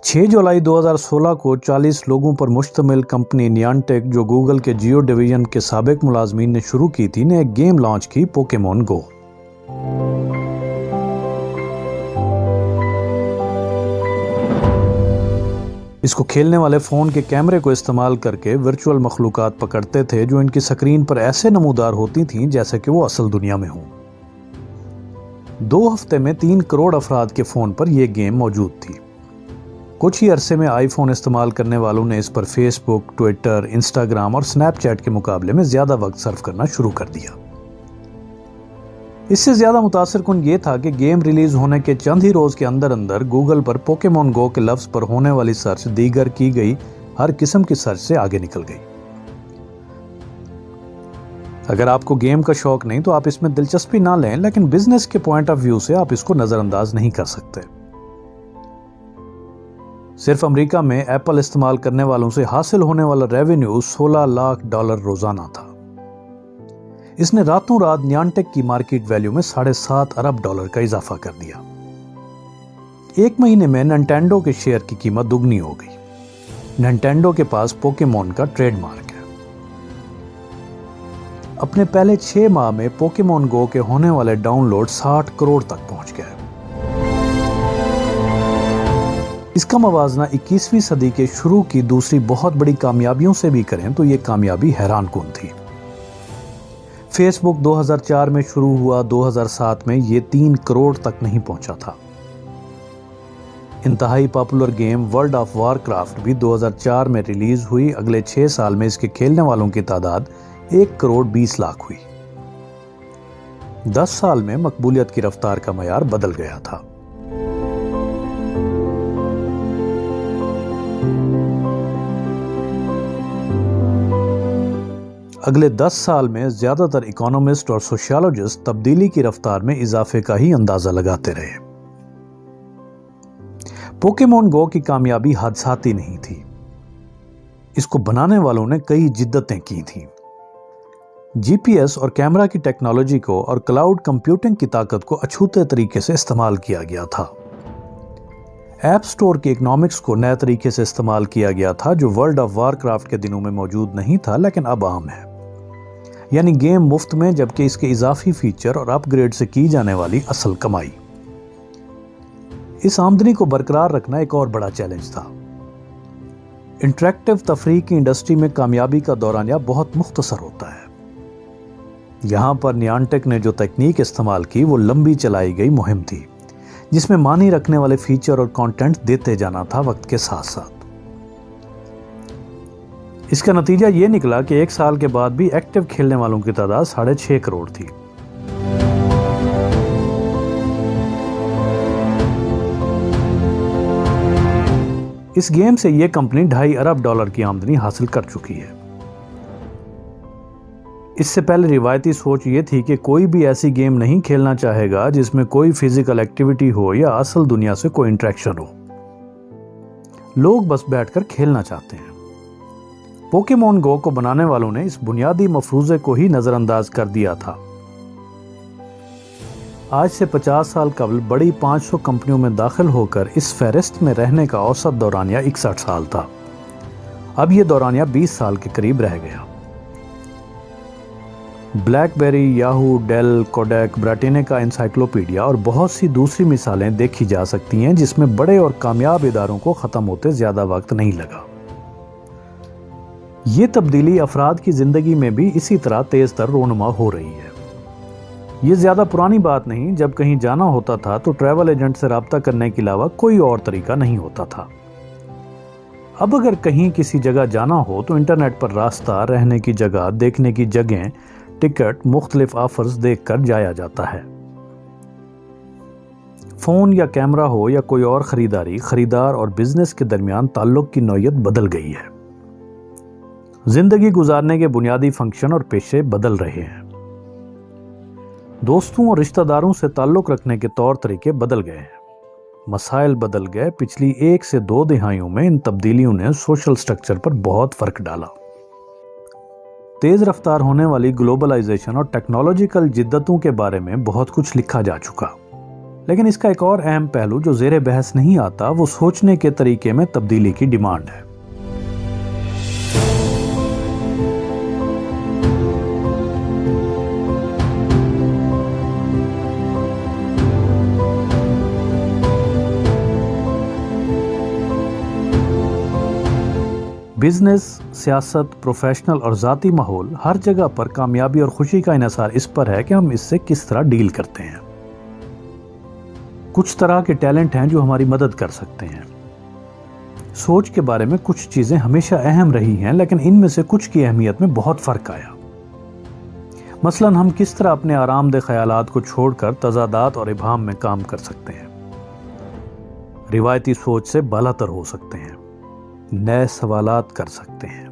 छह जुलाई 2016 को 40 लोगों पर मुश्तमिल कंपनी नियांटेक, जो गूगल के जियो डिवीजन के साबिक मुलाजमीन ने शुरू की थी, ने एक गेम लॉन्च की, पोकेमॉन गो। इसको खेलने वाले फ़ोन के कैमरे को इस्तेमाल करके वर्चुअल मखलूकात पकड़ते थे जो इनकी स्क्रीन पर ऐसे नमूदार होती थीं जैसे कि वो असल दुनिया में हों। 2 हफ्ते में 3 करोड़ अफराद के फ़ोन पर यह गेम मौजूद थी। कुछ ही अरसे में आईफोन इस्तेमाल करने वालों ने इस पर फेसबुक, ट्विटर, इंस्टाग्राम और स्नैपचैट के मुकाबले में ज़्यादा वक्त सर्फ करना शुरू कर दिया। इससे ज़्यादा मुतासिर कुन ये था कि गेम रिलीज होने के चंद ही रोज़ के अंदर अंदर गूगल पर पोकेमॉन गो के लफ्ज़ पर होने वाली सर्च दीगर की गई हर किस्म की सर्च से आगे निकल गई। अगर आपको गेम का शौक नहीं तो आप इसमें दिलचस्पी ना लें, लेकिन बिजनेस के पॉइंट ऑफ व्यू से आप इसको नज़रअंदाज नहीं कर सकते। सिर्फ अमेरिका में एप्पल इस्तेमाल करने वालों से हासिल होने वाला रेवेन्यू $16 लाख रोजाना था। इसने रातों रात नियांटेक की मार्केट वैल्यू में $7.5 अरब का इजाफा कर दिया। एक महीने में निंटेंडो के शेयर की कीमत दुगनी हो गई। निंटेंडो के पास पोकेमॉन का ट्रेडमार्क है। अपने पहले 6 माह में पोकेमॉन गो के होने वाले डाउनलोड 60 करोड़ तक पहुंच गए। इसका मवाजना 21वीं सदी के शुरू की दूसरी बहुत बड़ी कामयाबियों से भी करें तो ये कामयाबी हैरान कुन थी। फेसबुक 2004 में शुरू हुआ, 2007 में ये 3 करोड़ तक नहीं पहुंचा था। इंतहाई popular game world of Warcraft भी 2004 में रिलीज हुई। अगले 6 साल में इसके खेलने वालों की तादाद 1 करोड़ 20 लाख हुई। 10 साल में मकबूलियत की रफ्तार का मयार बदल गया था। अगले 10 साल में ज्यादातर इकोनॉमिस्ट और सोशियोलॉजिस्ट तब्दीली की रफ्तार में इजाफे का ही अंदाजा लगाते रहे। पोकेमॉन गो की कामयाबी हादसाती नहीं थी। इसको बनाने वालों ने कई जिद्दतें की थीं। जीपीएस और कैमरा की टेक्नोलॉजी को और क्लाउड कंप्यूटिंग की ताकत को अछूते तरीके से इस्तेमाल किया गया था। ऐप स्टोर के इकोनॉमिक्स को नए तरीके से इस्तेमाल किया गया था, जो वर्ल्ड ऑफ वारक्राफ्ट के दिनों में मौजूद नहीं था लेकिन अब आम है। यानी गेम मुफ्त में, जबकि इसके इजाफी फीचर और अपग्रेड से की जाने वाली असल कमाई। इस आमदनी को बरकरार रखना एक और बड़ा चैलेंज था। इंटरैक्टिव तफरीह की इंडस्ट्री में कामयाबी का दौरानिया बहुत मुख्तसर होता है। यहां पर नियांटेक ने जो तकनीक इस्तेमाल की वो लंबी चलाई गई मुहिम थी, जिसमें मानी रखने वाले फीचर और कंटेंट देते जाना था वक्त के साथ साथ। इसका नतीजा ये निकला कि 1 साल के बाद भी एक्टिव खेलने वालों की तादाद 6.5 करोड़ थी। इस गेम से यह कंपनी $2.5 अरब की आमदनी हासिल कर चुकी है। इससे पहले रिवायती सोच ये थी कि कोई भी ऐसी गेम नहीं खेलना चाहेगा जिसमें कोई फिजिकल एक्टिविटी हो या असल दुनिया से कोई इंटरेक्शन हो। लोग बस बैठकर खेलना चाहते हैं। पोकेमॉन गो को बनाने वालों ने इस बुनियादी मफरूजे को ही नजरअंदाज कर दिया था। आज से 50 साल कबल बड़ी 500 कंपनियों में दाखिल होकर इस फहरिस्त में रहने का औसत दौरानिया 61 साल था। अब यह दौरानिया 20 साल के करीब रह गया। BlackBerry, Yahoo, Dell, Kodak, Britannica encyclopedia और बहुत सी दूसरी मिसालें देखी जा सकती हैं जिसमें बड़े और कामयाब इदारों को ख़त्म होते ज़्यादा वक्त नहीं लगा। ये तब्दीली अफराद की ज़िंदगी में भी इसी तरह तेज़ तर रोनुमा हो रही है। ये ज़्यादा पुरानी बात नहीं, जब कहीं जाना होता था तो ट्रैवल एजेंट से रब्ता करने के अलावा कोई और तरीका नहीं होता था। अब अगर कहीं किसी जगह जाना हो तो इंटरनेट पर रास्ता, रहने की जगह, देखने की जगह, टिकट, मुख्तलिफ ऑफर्स देखकर जाया जाता है। फ़ोन या कैमरा हो या कोई और ख़रीदारी, ख़रीदार और बिजनेस के दरमियान ताल्लुक़ की नौयत बदल गई है। ज़िंदगी गुजारने के बुनियादी फंक्शन और पेशे बदल रहे हैं। दोस्तों और रिश्तेदारों से ताल्लुक़ रखने के तौर तरीके बदल गए हैं। मसाइल बदल गए। पिछली 1 से 2 दिहाइयों में इन तब्दीलियों ने सोशल स्ट्रक्चर पर बहुत फ़र्क डाला। تیز رفتار ہونے والی گلوبلائزیشن اور ٹیکنالوجیکل جدتوں کے بارے میں بہت کچھ لکھا جا چکا، لیکن اس کا ایک اور اہم پہلو جو زیر بحث نہیں آتا وہ سوچنے کے طریقے میں تبدیلی کی ڈیمانڈ ہے۔ بزنس، سیاست، پروفیشنل اور ذاتی ماحول، ہر جگہ پر کامیابی اور خوشی کا انحصار اس پر ہے کہ ہم اس سے کس طرح ڈیل کرتے ہیں۔ کچھ طرح کے ٹیلنٹ ہیں جو ہماری مدد کر سکتے ہیں۔ سوچ کے بارے میں کچھ چیزیں ہمیشہ اہم رہی ہیں، لیکن ان میں سے کچھ کی اہمیت میں بہت فرق آیا۔ مثلاً ہم کس طرح اپنے آرام دہ خیالات کو چھوڑ کر تضادات اور ابہام میں کام کر سکتے ہیں، روایتی سوچ سے بالاتر ہو سکتے ہیں، نئے سوالات کر سکتے ہیں،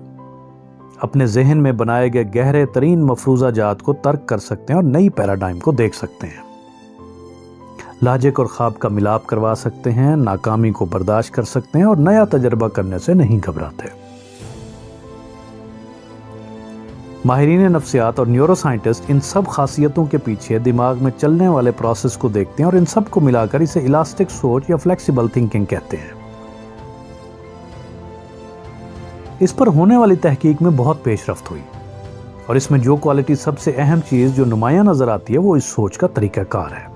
اپنے ذہن میں بنائے گئے گہرے ترین مفروضہ جات کو ترک کر سکتے ہیں اور نئی پیراڈائم کو دیکھ سکتے ہیں، لاجک اور خواب کا ملاپ کروا سکتے ہیں، ناکامی کو برداشت کر سکتے ہیں اور نیا تجربہ کرنے سے نہیں گھبراتے۔ ماہرین نفسیات اور نیورو سائنٹسٹ ان سب خاصیتوں کے پیچھے دماغ میں چلنے والے پروسیس کو دیکھتے ہیں اور ان سب کو ملا کر اسے الاسٹک سوچ یا فلیکسیبل تھنکنگ کہتے ہیں۔ اس پر ہونے والی تحقیق میں بہت پیش رفت ہوئی، اور اس میں جو کوالٹی سب سے اہم چیز جو نمایاں نظر آتی ہے وہ اس سوچ کا طریقہ کار ہے۔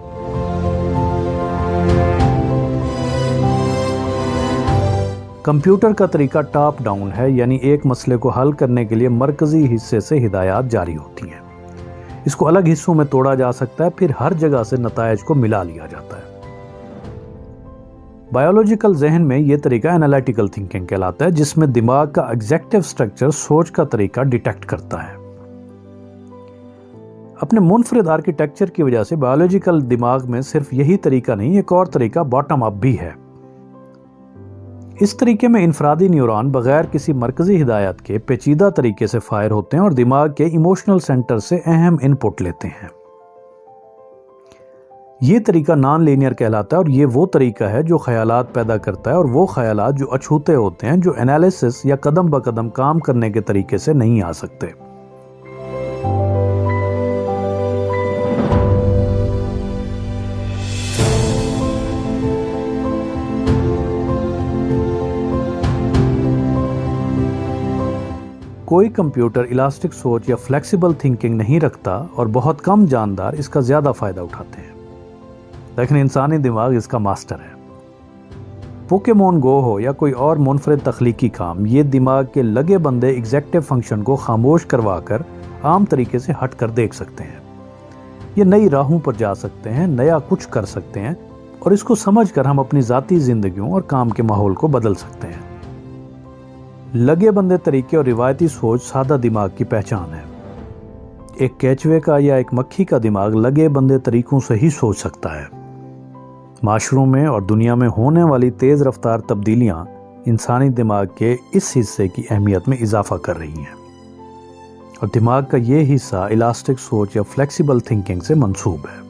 کمپیوٹر کا طریقہ ٹاپ ڈاؤن ہے، یعنی ایک مسئلے کو حل کرنے کے لیے مرکزی حصے سے ہدایات جاری ہوتی ہیں، اس کو الگ حصوں میں توڑا جا سکتا ہے، پھر ہر جگہ سے نتائج کو ملا لیا جاتا ہے۔ بایولوجیکل ذہن میں یہ طریقہ انالیٹیکل تھنکنگ کہلاتا ہے، جس میں دماغ کا ایگزیکٹو سٹرکچر سوچ کا طریقہ ڈیٹیکٹ کرتا ہے۔ اپنے منفرد آرکیٹیکچر کی وجہ سے بایولوجیکل دماغ میں صرف یہی طریقہ نہیں، ایک اور طریقہ باٹم اپ بھی ہے۔ اس طریقے میں انفرادی نیورون بغیر کسی مرکزی ہدایت کے پیچیدہ طریقے سے فائر ہوتے ہیں اور دماغ کے ایموشنل سینٹر سے اہم ان پٹ لیتے ہیں۔ یہ طریقہ نان لینئر کہلاتا ہے، اور یہ وہ طریقہ ہے جو خیالات پیدا کرتا ہے، اور وہ خیالات جو اچھوتے ہوتے ہیں، جو انالیسس یا قدم بہ قدم کام کرنے کے طریقے سے نہیں آ سکتے۔ کوئی کمپیوٹر الاسٹک سوچ یا فلیکسیبل تھنکنگ نہیں رکھتا، اور بہت کم جاندار اس کا زیادہ فائدہ اٹھاتے ہیں، لیکن انسانی دماغ اس کا ماسٹر ہے۔ پوکیمون گو ہو یا کوئی اور منفرد تخلیقی کام، یہ دماغ کے لگے بندے ایگزیکٹو فنکشن کو خاموش کروا کر عام طریقے سے ہٹ کر دیکھ سکتے ہیں۔ یہ نئی راہوں پر جا سکتے ہیں، نیا کچھ کر سکتے ہیں، اور اس کو سمجھ کر ہم اپنی ذاتی زندگیوں اور کام کے ماحول کو بدل سکتے ہیں۔ لگے بندے طریقے اور روایتی سوچ سادہ دماغ کی پہچان ہے۔ ایک کیچوے کا یا ایک مکھی کا دماغ لگے بندے طریقوں سے ہی سوچ سکتا ہے۔ معاشروں میں اور دنیا میں ہونے والی تیز رفتار تبدیلیاں انسانی دماغ کے اس حصے کی اہمیت میں اضافہ کر رہی ہیں، اور دماغ کا یہ حصہ الاسٹک سوچ یا فلیکسیبل تھنکنگ سے منسوب ہے۔